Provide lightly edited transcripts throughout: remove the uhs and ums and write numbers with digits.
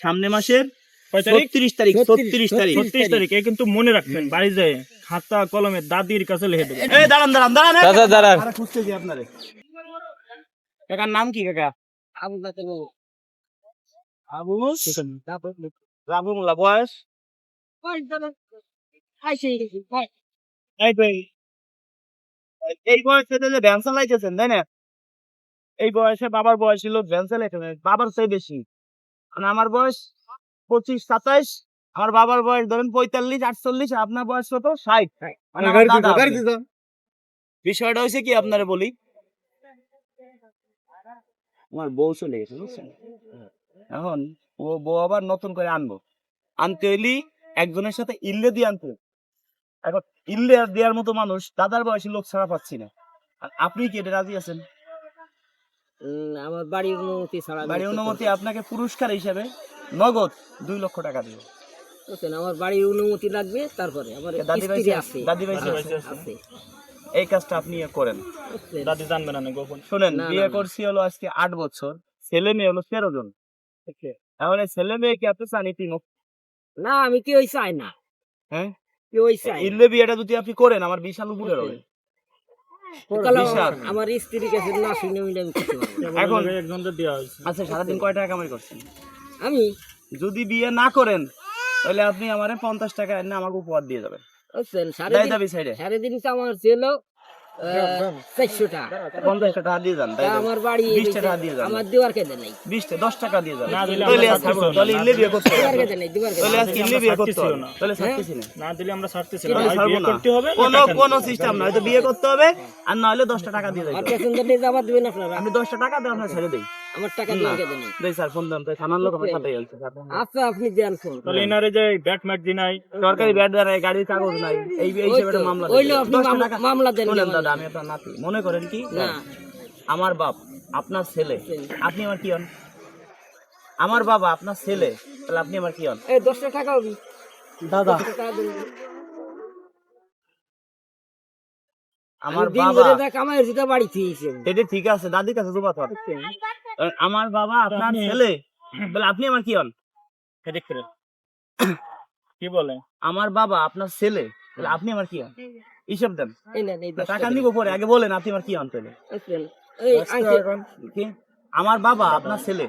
সামনে মাসের 36 তারিখ 36 তারিখ 36 তারিখ এ কিন্তু মনে রাখবেন, বাড়ি যায় খাতা কলমে দাদির কাছে লিখে দেবেন। এই দাঁড়ান দাঁড়ান দাঁড়ান চাচা দাঁড়ান। আরে খুঁজতেছি আপনারে। কাকার নাম কি কাকা? আবু বাকর বাবু। আবু রাবু মোল্লা। বয়স? এই তো এই বয়সে যে ভ্যান চালাইতেছেন তাই না? এই বয়সে বাবার বয়স ছিল ভ্যান চালাইতেছেন, বাবার চেয়ে বেশি। মানে আমার বয়স 25-27, আমার বাবার বয়স ধরেন 45-48, আপনার বয়স কত? 60। মানে আমার দাদা আপনি। বিষয়টা হয়েছে কি আপনারে বলি, আমার বউ চলে গেছে বুঝছেন, এখন ও বউ আবার নতুন করে আনতে হইলি একজনের সাথে ইল্লে দিয়ে আনতে। এখন ইল্লে দেওয়ার মতো মানুষ দাদার বয়সী লোক ছাড়া পাচ্ছি না। আর আপনি কি এটা রাজি আছেন? আমার বাড়ির অনুমতি ছাড়া বাড়ির অনুমতি আপনাকে পুরস্কার হিসেবে নগদ 2 লক্ষ টাকা দিব। বুঝছেন, আমার বাড়ির অনুমতি লাগবে, তারপরে আমার স্ত্রী আছে। দাদি ভাই আছে। এই কাজটা আপনি করেন। বুঝছেন? দাদি জানবে না গোপন। শোনেন, না, বিয়ে না। করছি হলো আজকে 8 বছর, ছেলে মেয়ে হলো 13 জন। এখন এই ছেলে মেয়ে কি আপনি চান ইতিমধ্যে? না, আমি কি ওই চাই না। হ্যাঁ, কি ওই চাই না। ইল্লে বিয়েটা যদি আপনি করেন আমার বিশাল উপরে হবে। কারণ বিশাল। আমার স্ত্রীর কাছে না শুনে মিলে আমি করতে পারবো না। এখন একজনদের দেওয়া হয়েছে। আচ্ছা, সারাদিন কয় টাকা কামাই করছেন? আমি যদি বিয়ে না করেন তাহলে আপনি আমারে 50 টাকা এনে আমাকে উপহার দিয়ে যাবেন। বুঝছেন, দাই দাবি সাইডে সারাদিন তো আমার ছিল 400 টাকা। 50 টাকা দিয়ে যান। তা আমার বাড়ি 20 টাকা দিয়ে যান। আমার দেওয়ার কেদে নাই। 10 টাকা দিয়ে যান। না দিলে তাহলে আমরা আজকে ছাড়তেছি না। তাহলে ইল্লে বিয়ে করতে হবে। দেওয়ার কেদে নাই, দেওয়ার কেদে তাহলে নাই। আজকে ইল্লে বিয়ে করতে ছাড়তেছিও হবে। না। তাহলে ছাড়তেছি না। না দিলে আমরা ছাড়তেছি না। তাহলে হয় ছাড়বো বিয়ে না। করতে হবে, কোনো না টাকা কোনো নিতে সিস্টেম না, হয়তো বিয়ে করতে হবে আর না হলে 10 টাকা দিয়ে আর যাবেন। প্যাসেঞ্জার নিয়ে যাবার দিবেন আপনারা। আমি 10 টাকা দিয়ে আপনার ছেড়ে দেই। আমার টাকা দেওয়ার কেদে নাই। দেই স্যার, ফোন দেন, তাই থানার লোক আমার সাথে গেছে। আচ্ছা, আপনি দেন ফোন। তাহলে এনারে যে ব্যাট ম্যাট দি নাই, সরকারি ব্যাট দেয় নাই, গাড়ির কাগজ নাই, এই ওই হিসেবে তো, মামলা ওইলো দেন। আপনি 10 টাকা মামলা দেন। শুনেন দাদা, আমি আপনার নাতি। মনে করেন কি, না, আমার বাপ আপনার ছেলে, আপনি আমার কি হন? আমার বাবা আপনার ছেলে, তাহলে আপনি আমার কি হন? এই 10 টাকা হবে দাদা। 10 টাকা দেন। আমার দিন বাবা, করে যা কামাই যেটা বাড়ি থেকে এটা ঠিক আছে, দাদির কাছে জমা কর। আমার বাবা আপনার ছেলে, তাহলে আপনি আমার কি হন? হেডেক করে কি বলে? আমার বাবা আপনার ছেলে, তাহলে আপনি আমার কি হন? হিসাব দেন। এই নেন, এই 10 টাকা নিব পরে, আগে বলেন আপনি আমার কি হন তাহলে? বুঝছেন? এই আঙ্কেল কি? আমার বাবা আপনার ছেলে,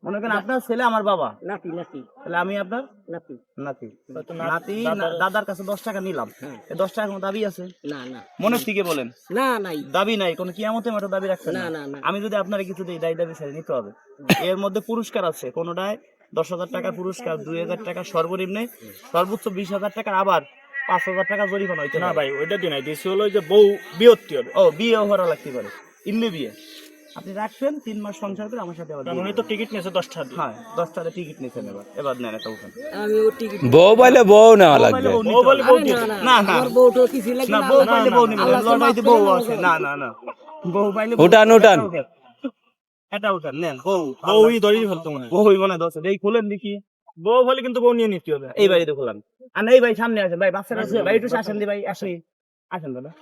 মনে করেন আপনার ছেলে আমার বাবা, নাতি নাতি তাহলে আমি আপনার নাতি। নাতি। হয়তো নাতি দাদার কাছে 10 টাকা নিলাম, এই 10 টাকা কোনো দাবি আছে? না না মনের থেকে বলেন। না, নাই। দাবি নাই, কোনো কিয়ামতের মতো দাবি রাখছেন না না। না না। আমি যদি আপনার কিছু দিই, দাবি ছেড়ে নিতে হবে। এর মধ্যে পুরস্কার আছে, কোনোটায় 10,000 টাকা পুরস্কার, 2,000 টাকা সর্বনিম্নে, সর্বোচ্চ 20,000 টাকা, আবার 5,000 টাকা জরিমানা হইতে না পারে। ভাই, ওইটা দি নাই, দিছি হলো যে বউ বিয়ত্তি হবে। ও, বিয়ে হওয়া লাগতে পারে, ইল্লে বিয়ে। আপনি রাখবেন 3 মাস সংসার করে আমার সাথে আবার কারণ বিয়ে উনি তো টিকিট নিয়েছে 10 টাকা দিয়ে। হ্যাঁ, 10 টাকা টিকিট নিয়েছেন, এবার নেন একটা উঠান। আমি ও টিকিট বউ বলে বউ নেওয়া লাগবে। বউ বলে বউ আরে দিয়ে না দেবে। না না, না। আমার বউটো কিছু লাগে না, না। বউ পাইলে বউ নিবেন, আল্লাহ তো লড়াইতে মাফ বউ করে আছে। না, না না না, বউ পাইলে উঠান, উঠান। এটা উঠান, নেন বউ। বউই ধরেই ফেলতো মনে হয়। বউই মনে দশ, এই খুলেন দেখি। বউ বলে কিন্তু বউ নিয়ে নিতে হবে। এই বাড়িতে খুলান। আর এই ভাই সামনে আসেন, ভাই বাচ্চারা আছে, ভাই একটু আসেন দি ভাই, আসেন দাদা।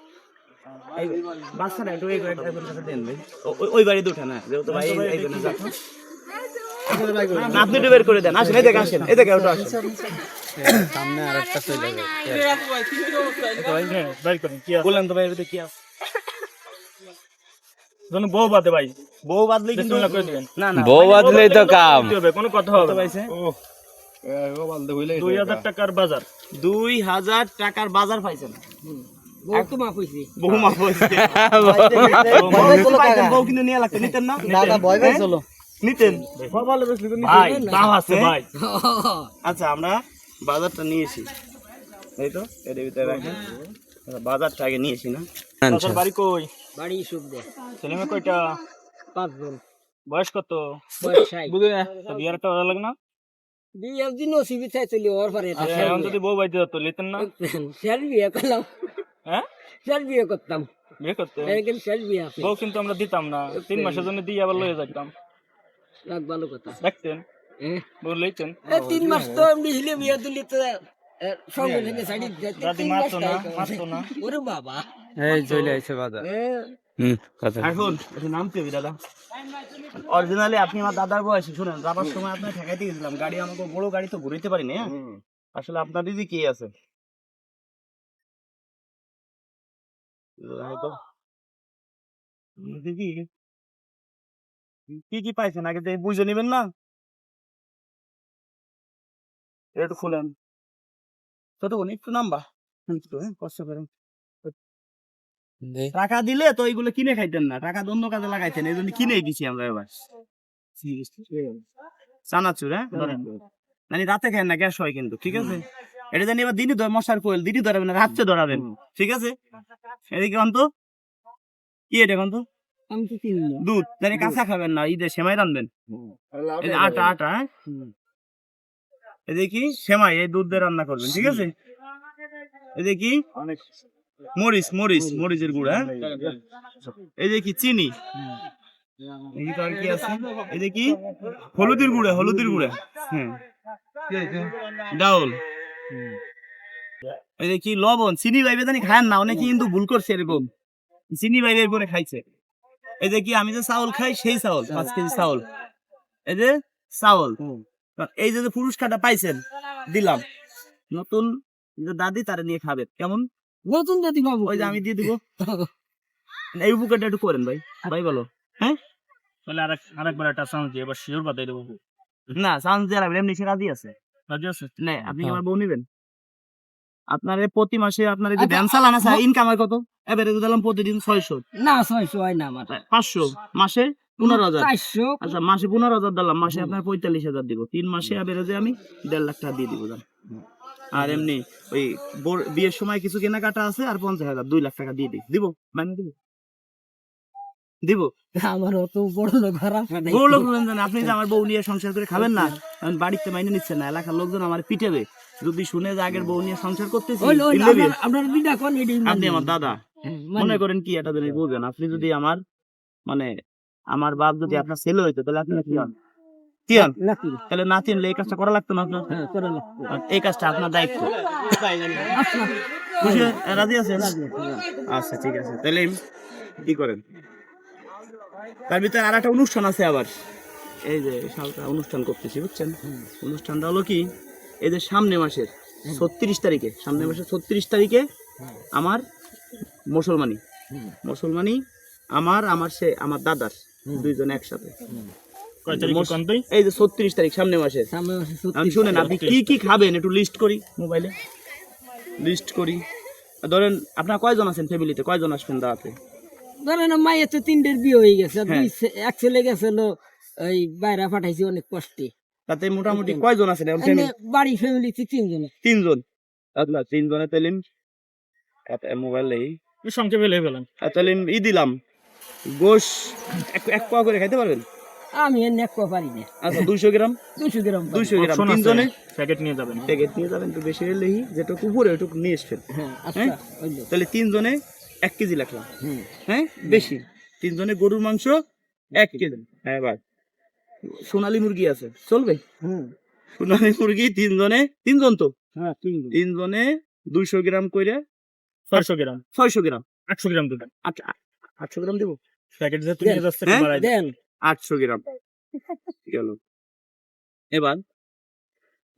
এই বাচ্চারা একটু এই কাছে দেন ভাই। ওই বাড়িতে উঠে না, যেহেতু ভাই এই জন্য যাচ্ছে। না, আপনি একটু বের করে দেন, আসেন এদিকে, আসেন এদিকে, ওটা আসেন। সামনে আরেকটা চলে যাবে। হ্যাঁ, বাইর করেন কি আছে। বললেন তো ভাই, এদিকে কি আছে? যখন বউ বাদে ভাই, বউ বাদলেই কিন্তু বিসমিল্লাহ করে দিবেন। না না, বউ বাদলেই তো কাম। দিতে হবে, কোনো কথা হবে না। পাইছে? ও 2000 টাকার বাজার। 2,000 টাকার বাজার পাইছেন। বউ তো মাফ হইছে। বহু মাফ হয়েছে। বউ কিন্তু নিয়ে লাগতো, নিতেন না? দাদা ভয় হ্যাঁ? চলো। নিতেন। ভাই দাম আছে হ্যাঁ? ভাই। আচ্ছা, আমরা বাজারটা নিয়েছি, এই তো এর ভিতরে রাখেন। বাজারটা আগে নিয়েছি না? তোর বাড়ি কই? বাড়ি সুখ দে। ছেলে মেয়ে কয়টা? 5 জন। বয়স কত? বয়স 60। বুঝে না তো বিয়ার একটা ভালো লাগে না? বিয়ে দিন নসিবে চাই চলি ওর পারে। এখন যদি বউ বাইতে যেত লিতেন না? শেয়ার বিয়ে করলাম। হ্যাঁ, শেয়ার বিয়ে করতাম। বিয়ে করতে এরকম শেয়ার বিয়ে আছে। বউ কিন্তু আমরা দিতাম না, 3 মাসের জন্য দিয়ে আবার লয়ে যাইতাম। রাগ ভালো কথা। দেখতেন হ্যাঁ। বউ লইতেন। 3 মাস তো এমনি হিলে বিয়ে দিলি তো সঙ্গে সঙ্গে শাড়ি দাদি মারতো না, মারতো না। ওরে বাবা। এই চলে আইছে বাজার। কথা এখন একটু নাম কি দাদা? অরিজিনালি আপনি আমার দাদার বয়সী, শুনেন যাবার সময় আপনার ঠেকাইতে গেছিলাম, গাড়ি আমাকে বড় গাড়ি তো ঘুরাইতে পারিনি, হ্যাঁ আসলে আপনার দিদি কি আছে হয়তো দিদি কি কি পাইছেন আগে থেকে বুঝে নিবেন না, এটা একটু খুলেন ততক্ষণ একটু নাম্বা একটু, হ্যাঁ কষ্ট করেন। টাকা দিলে তো এইগুলো কিনে খাইতেন না, টাকা তো অন্য কাজে লাগাইতেন, এই জন্য কিনেই দিছি আমরা এবার চানাচুর, হ্যাঁ ধরেন মানে রাতে খায় না, গ্যাস হয় কিন্তু, ঠিক আছে এটা জানি এবার দিনই মশার কোয়েল দিনই ধরাবেন না, রাত্রে ধরাবেন, ঠিক আছে এদিকে অন্ত কি এটা এখন তো আমি তো চিনি না। দুধ জানি কাঁচা খাবেন না, ঈদে সেমাই রানবেন, এই যে আটা আটা, হ্যাঁ এই দেখি সেমাই এই দুধ দিয়ে রান্না করবেন, ঠিক আছে এই দেখি মরিচ মরিচ মরিচের গুঁড়া, হ্যাঁ এই দেখি চিনি, এই তো আর কি আছে, এই দেখি হলুদের গুঁড়া হলুদের গুঁড়া, হ্যাঁ ডাউল, এই দেখি লবণ, চিনি বাইবে জানি খায় না অনেকে কিন্তু ভুল করছে এরকম, চিনি বাইবে করে খাইছে, এই দেখি আমি যে চাউল খাই সেই চাউল 5 কেজি চাউল, এই যে চাউল, এই যে পুরস্কারটা পাইছেন দিলাম, নতুন যে দাদি তারা নিয়ে খাবেন, কেমন নতুন জাতি বাবু, ওই যে আমি দিয়ে দিব, এই উপকারটা একটু করেন ভাই, ভাই বলো, হ্যাঁ তাহলে আরেকবার একটা চান্স দিয়ে এবার শিওর বাতাই দেবো। না চান্স দেওয়ার এমনি সে রাজি আছে, রাজি আছে? না আপনি কি আমার বউ নিবেন? আপনার প্রতি মাসে আপনার এই যে ভ্যান চালান আছে ইনকাম হয় কত? এবারে দিলাম প্রতিদিন 600, না 600 হয় না আমার, 500, মাসে 15,000, 400। আচ্ছা মাসে 15,000 দিলাম, মাসে আপনার 45,000 দিব, 3 মাসে এভারেজে আমি 1.5 লাখ টাকা দিয়ে দিব জান। আর এমনি ওই বিয়ের সময় কিছু কেনাকাটা আছে আর 50,000 2 লাখ টাকা দিয়ে দিই, দিব মানে দিব দিব আমার অত বড় লোক খারাপ বড় লোক হলেন জানেন, আপনি যে আমার বউ নিয়ে সংসার করে খাবেন না, কারণ বাড়িতে মাইনে নিচ্ছেন না, এলাকার লোকজন আমার পিটাবে যদি শুনে যে আগের বউ নিয়ে সংসার করতেছি, দিল্লি। আপনার বিটা কোন এডি আপনি আমার দাদা, মনে করেন কি এটা জিনিস বুঝবেন, আপনি যদি আমার মানে আমার বাপ যদি আপনার ছেলে হইতো তাহলে আপনি কি হন? কি হন? নাকি তাহলে নাতি হলে এই কাজটা করা লাগতো না আপনার, হ্যাঁ করে না। আর এই কাজটা আপনার দায়িত্ব, আচ্ছা খুশি রাজি আছেন? আচ্ছা ঠিক আছে, তাহলে কি করেন, তার ভিতরে আর একটা অনুষ্ঠান আছে আবার, এই যে সালটা অনুষ্ঠান করতেছি বুঝছেন, অনুষ্ঠানটা হলো কি এই যে সামনে মাসের 36 তারিখে, সামনে মাসের 36 তারিখে আমার মুসলমানি মুসলমানি আমার সে আমার দাদার দুইজন একসাথে, কয় তারিখে কোন তুই? এই যে 36 তারিখ সামনে মাসের, সামনে মাসে আমি শুনেন আপনি কি কি খাবেন একটু লিস্ট করি, মোবাইলে লিস্ট করি, ধরেন আপনার কয়জন আছেন ফ্যামিলিতে, কয়জন আসবেন দাওয়াতে? ধরেন মায়ের তো 3টের বিয়ে হয়ে গেছে, আর হ্যাঁ। এক ছেলে গেছিল ওই বাইরে পাঠাইছি অনেক কষ্টে, তাতে মোটামুটি কয়জন আছেন এখন এমনি family? বাড়ি ফ্যামিলিতে 3 জন। 3 জন, আচ্ছা 3 জনে তাহলে একটা মোবাইলেই সংক্ষেপে লেগে পেলাম। তাহলে ই দিলাম গোশ এক পোয়া করে খাইতে পারবেন? আমি এর নেক পারি না, আচ্ছা 200 গ্রাম 200 গ্রাম 200 গ্রাম Option 3 আছে, জনে প্যাকেট নিয়ে যাবেন। প্যাকেট নিয়ে যাবেন, একটু বেশি হলেই যেটুকু উপরে ওইটুকু নিয়ে আসবেন, হ্যাঁ আচ্ছা হ্যাঁ? হইলো। তাহলে 3 জনে 1 কেজি রাখলাম, হুম হ্যাঁ বেশি 3 জনে গরুর মাংস 1 কেজি, হ্যাঁ এবার সোনালী মুরগি আছে চলবে, হুম সোনালী মুরগি 3 জনে 3 জন তো হ্যাঁ 3 জন 3 জনে 200 গ্রাম কইরা 600 গ্রাম 600 গ্রাম 800 গ্রাম দেবেন। আচ্ছা 800 গ্রাম দেবো, প্যাকেট যে তুমি নিয়ে যাচ্ছে হ্যাঁ? বাড়াই দেন। দেন 800 গ্রাম গেল। এবার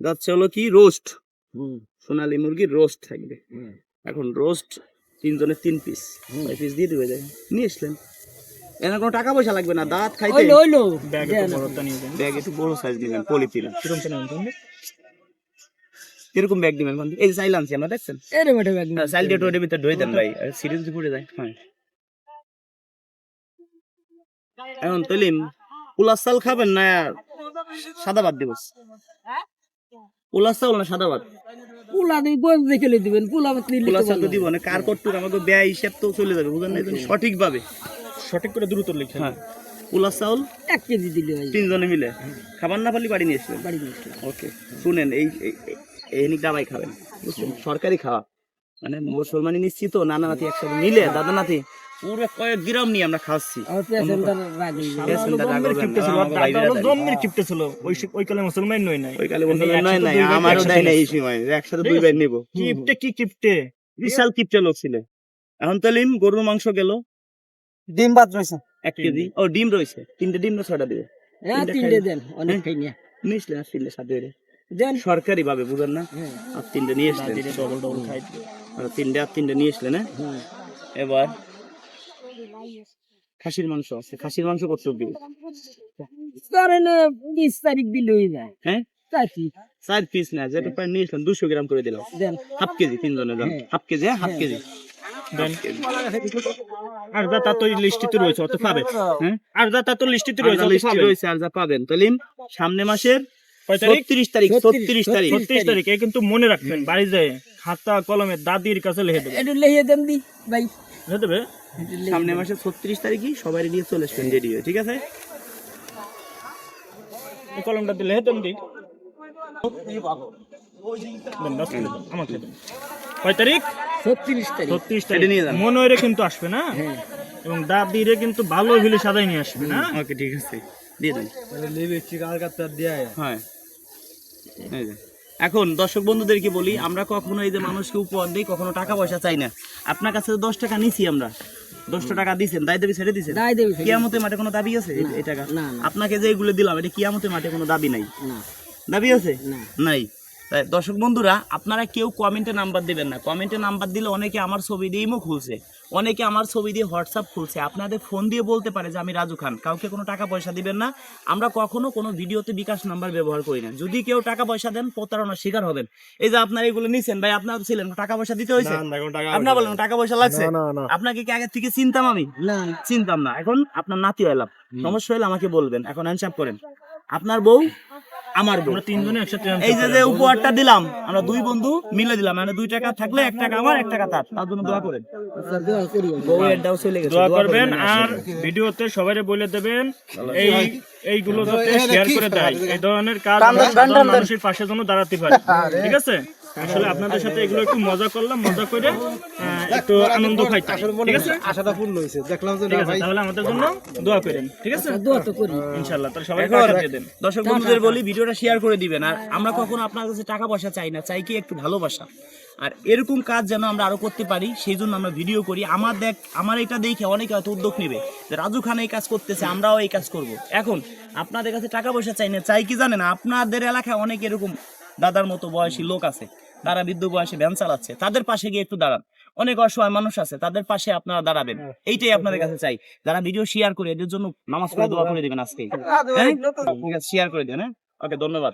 যাচ্ছে হলো কি রোস্ট, হুম সোনালী মুরগির রোস্ট থাকবে, হুম এখন রোস্ট 3 জনের 3 পিস, 5 পিস দিয়ে দিবে, নিয়ে আসলেন, এখানে কোনো টাকা পয়সা লাগবে না, দাঁত খাইতে হইলো ব্যাগ দেন একটু বড়টা নিয়ে যান। ব্যাগ একটু বড় সাইজ দিবেন, পলিথিন কিরকম কেন জানেন? এরকম ব্যাগ দিবেন, এই যে চাইল আনছি আমরা দেখছেন, এরে মেটে ব্যাগ চাইল দিয়ে টোয়ের ভিতরে ধুয়ে দেন ভাই, সিরিজ পড়ে যায়, হ্যাঁ এখন তলিম পোলার চাল খাবেন না সাদা ভাত দিব, পোলার চাল না সাদা ভাত? পুলা দিয়ে গোল দেখে দিবেন, পুলা নিলে পোলার চাল তো দিব না, কার কটুক আমাকে ব্যয় হিসেব তো চলে যাবে বুঝলেন না, সঠিক ভাবে, সঠিক করে দ্রুত লিখে হ্যাঁ পোলার চাউল 1 কেজি দিলে হয় 3 জনে মিলে খাবার না পারলে বাড়ি নিয়ে আসবেন, বাড়ি নিয়ে আসলাম। ওকে শুনেন এই দাবাই খাবেন বুঝছেন, সরকারি খাওয়া মানে মুসলমানি নিশ্চিত নানা নাতি একসাথে মিলে দাদা নাতি পুরো কয়েক গ্রাম নিয়ে আমরা খাচ্ছি, আমার প্যাসেঞ্জার রাগ হয়ে গেছে। পেছনটা রাগ করবেন না, ছিল আমাকে ভাই বিরাট দেয়। জন্মের কিপটে ছিল ওই কালে মুসলমান নই নাই ওই কালে মুসলমান নয় নাই, আমারও দেয় না এই সময়, একসাথে 2 ভাই নিব, কিপটে কি কিপটে বিশাল কিপটে লোক ছিল। এখন তালিম গরুর মাংস গেল, ডিম ভাত রয়েছে 1 কেজি। ও ডিম রয়েছে, 3টে ডিম না 6টা দিবে? হ্যাঁ 3টে দেন, অনেক খাই না। নিয়েছিলেন আসলে সাথে দেন। সরকারি ভাবে বুঝেন না, হ্যাঁ। আর 3টে নিয়ে এসলেন, ডবল ডবল খাই আর 3টে নিয়ে এসলেন। হ্যাঁ, এবার খাসির মাংস আছে, খাসির মাংস কত দিবে? ধরেন 20 তারিখ দিলে হয়ে যায়। হ্যাঁ 4 পিস না, যেটা প্রায় নিয়ে এসলেন 200 গ্রাম করে দিলাম, দেন। হাফ কেজি, 3 জনের দাম, হাফ কেজি। হ্যাঁ হাফ কেজি দেন। আর যা তা তো লিস্টিতে রয়েছে অত পাবে। হ্যাঁ, আর যা তা তো লিস্টিতে রয়েছে অত লিস্টে পাবে। রয়েছে আর যা পাবেন তাহলে সামনে মাসের কয় তারিখ? 36 তারিখ 36 তারিখ 36 তারিখে কিন্তু মনে রাখবেন, বাড়ি যায় খাতা কলমে দাদির কাছে লিখে দেবে। একটু লিখে দেন দি ভাই। লিখে দেবে সামনে মাসের 36 তারিখই সবাই নিয়ে চলে আসবেন রেডি হয়ে, ঠিক আছে? এই কলমটা দিলে হেতেন দি দেন, 10 কিলো দেন, আমাকে দেন। কয় তারিখ? 36 তারিখ। 36 এটা তারিখ নিয়ে যান। মনে হইরে কিন্তু আসবে না, এবং দাদিরে কিন্তু ভালো ভিলে সাজাই নিয়ে আসবে না। ওকে ঠিক আছে, দিয়ে দেন। হ্যাঁ, এই যে। এখন দর্শক বন্ধুদেরকে বলি, আমরা কখনো এই যে মানুষকে উপহার দিই, কখনো টাকা পয়সা চাই না। আপনার কাছে 10 টাকা নিছি আমরা, 10 টাকা দিয়েছেন, দায় দাবি ছেড়ে দিয়েছেন। দায় দেবে। কিয়ামতের মাঠে কোনো দাবি আছে এই টাকা? না, না। আপনাকে যে এগুলো দিলাম, এটা কিয়ামতের মাঠে কোনো দাবি নাই, না। দাবি আছে? না। নাই। তাই দর্শক বন্ধুরা, আপনারা কেউ কমেন্টে নাম্বার দিবেন না। কমেন্টে নাম্বার দিলে অনেকে আমার ছবি দিয়ে ইমো খুলছে, অনেকে আমার ছবি দিয়ে হোয়াটসঅ্যাপ খুলছে, আপনাদের ফোন দিয়ে বলতে পারে যে আমি রাজু খান। কাউকে কোনো টাকা পয়সা দিবেন না। আমরা কখনো কোনো ভিডিওতে বিকাশ নাম্বার ব্যবহার করি না। যদি কেউ টাকা পয়সা দেন, প্রতারণার শিকার হবেন। এই যে আপনারা এগুলো নিছেন ভাই, আপনারা তো ছিলেন, টাকা পয়সা দিতে হয়েছে? আপনারা বলেন টাকা পয়সা লাগছে? আপনাকে কি আগে থেকে চিনতাম আমি? না। চিনতাম না। এখন আপনার নাতি হলাম, সমস্যা হলে আমাকে বলবেন। এখন হিসাব করেন, আপনার বউ আমার বউ, আমরা 3 জনে একসাথে এই যে উপহারটা দিলাম, আমরা 2 বন্ধু মিলে দিলাম। মানে 2 টাকা থাকলে 1 টাকা আমার, 1 টাকা তার। তার জন্য দোয়া করেন। আচ্ছা, দোয়া করি। বউয়ের দাও চলে গেছে, দোয়া করবেন। করবেন। আর ভিডিওতে সবাইরে বলে দেবেন এইগুলো যাতে শেয়ার করে দেয়। এই ধরনের কাজ আমরা সাধারণ মানুষের পাশে যেন দাঁড়াতে পারি, ঠিক আছে? আসলে আপনাদের সাথে এগুলো একটু মজা করলাম, মজা করে একটু আনন্দ খাইতাম, ঠিক আছে? আশাটা পূর্ণ হয়েছে, দেখলাম যে ঠিক আছে, তাহলে আমাদের জন্য দোয়া করেন, ঠিক আছে? দোয়া তো করি। ইনশাআল্লাহ। তাহলে সবাই এখন টাকা দিয়ে দেন। দর্শক বন্ধুদের বলি, ভিডিওটা শেয়ার করে দিবেন। আর আমরা কখনো আপনার কাছে টাকা পয়সা চাই না, চাই কি একটু ভালোবাসা। আর এরকম কাজ যেন আমরা আরো করতে পারি, সেই জন্য আমরা ভিডিও করি। আমার এটা দেখে অনেকে হয়তো উদ্যোগ নেবে যে রাজু খান এই কাজ করতেছে, আমরাও এই কাজ করব। এখন আপনাদের কাছে টাকা পয়সা চাই না, চাই কি জানেন? আপনাদের এলাকায় অনেক এরকম দাদার মতো বয়সী লোক আছে, তারা বৃদ্ধ বয়সে ভ্যান চালাচ্ছে, তাদের পাশে গিয়ে একটু দাঁড়ান। অনেক অসহায় মানুষ আছে, তাদের পাশে আপনারা দাঁড়াবেন, এইটাই আপনাদের কাছে চাই। যারা ভিডিও শেয়ার করে, এদের জন্য নামাজ পড়ে দোয়া করে দিবেন আজকে, হ্যাঁ? ঠিক আছে, শেয়ার করে দেন। হ্যাঁ, ওকে, ধন্যবাদ।